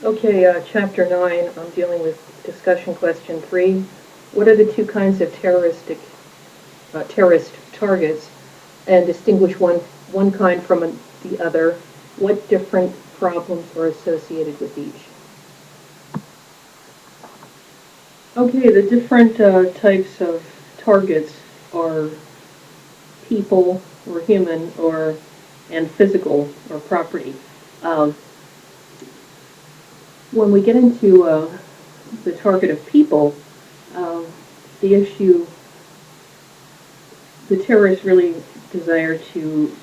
Okay, Chapter 9, I'm dealing with discussion question 3. What are the two kinds of terrorist targets, and distinguish one kind from the other? What different problems are associated with each? Okay, the different types of targets are people or human or and physical or property. Um, when we get into the target of people, um, the issue, the terrorists really desire to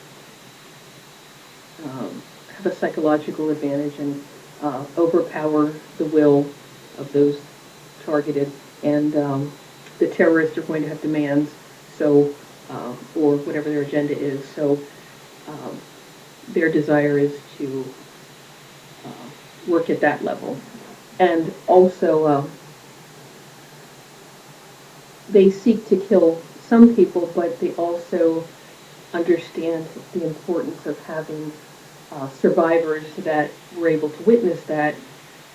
have a psychological advantage and overpower the will of those targeted. And the terrorists are going to have demands, so or whatever their agenda is. So um, their desire is to work at that level. And also, they seek to kill some people, but they also understand the importance of having survivors that were able to witness that,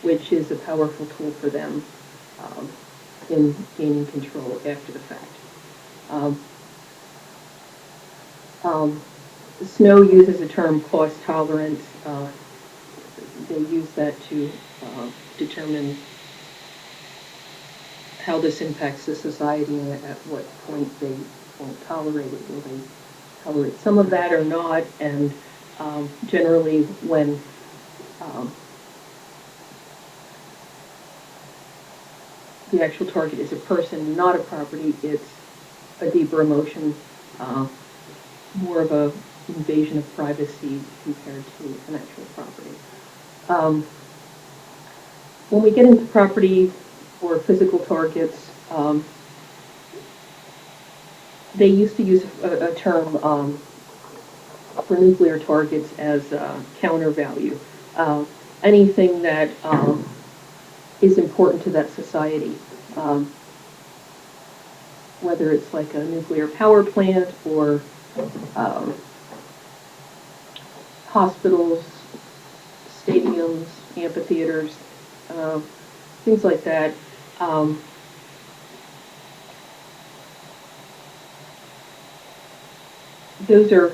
which is a powerful tool for them um, in gaining control after the fact. Um, um, Snow uses the term cost tolerance. They use that to determine how this impacts the society and at what point they won't tolerate it. Will they tolerate some of that or not? And generally, when um, the actual target is a person, not a property, it's a deeper emotion, uh, more of a invasion of privacy compared to an actual property. Um, when we get into property or physical targets, they used to use a term for nuclear targets as counter value. Anything that is important to that society, um, whether it's like a nuclear power plant or um, hospitals, stadiums, amphitheaters, uh, things like that. Um, those are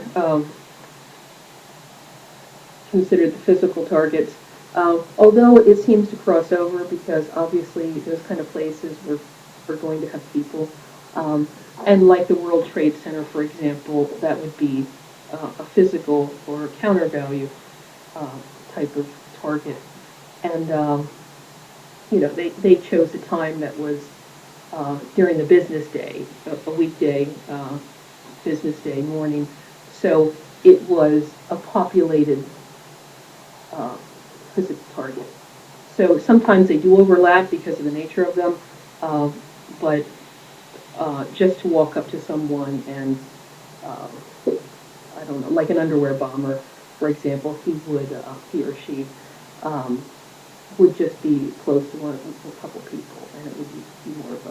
considered the physical targets. Although it seems to cross over because obviously those kind of places we're going to have people. Um, and like the World Trade Center, for example, that would be a physical or counter value uh, type of target. And, they chose a time that was during the business day, a weekday business day morning. So it was a populated uh, physical target. So sometimes they do overlap because of the nature of them, uh, but just to walk up to someone and, uh, I don't know, like an underwear bomber, for example, he or she, um, would just be close to a couple people, and it would be more of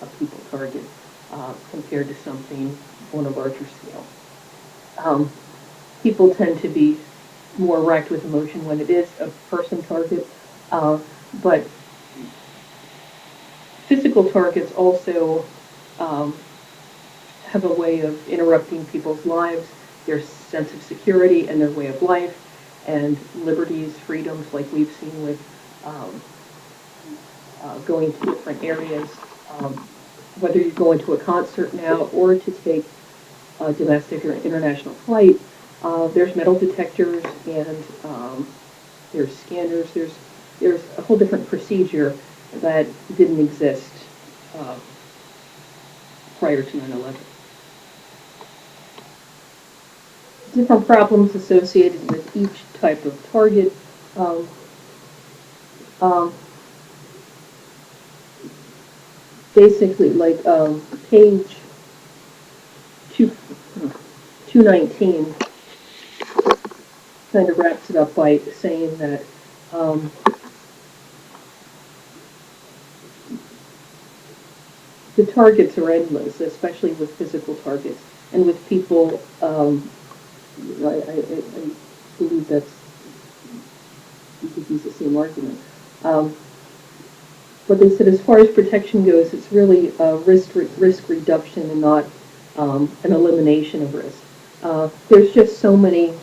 a people target compared to something on a larger scale. Um, People tend to be more racked with emotion when it is a person target, but physical targets also um, have a way of interrupting people's lives, their sense of security and their way of life, and liberties, freedoms, like we've seen with um, going to different areas, um, whether you're going to a concert now or to take a domestic or international flight. There's metal detectors and there's scanners. There's a whole different procedure that didn't exist uh, prior to 9/11. Different problems associated with each type of target. Um, um, Basically, like page 2, 219 kind of wraps it up by saying that um, the targets are endless, especially with physical targets. And with people, I believe that's you could use the same argument. But they said as far as protection goes, it's really a risk reduction and not an elimination of risk. There's just so many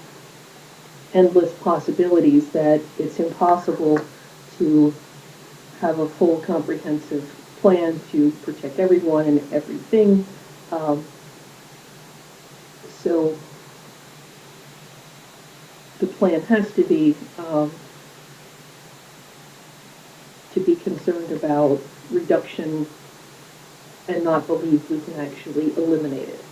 endless possibilities that it's impossible to have a full comprehensive plan to protect everyone and everything. So the plan has to be concerned about reduction and not believe we can actually eliminate it.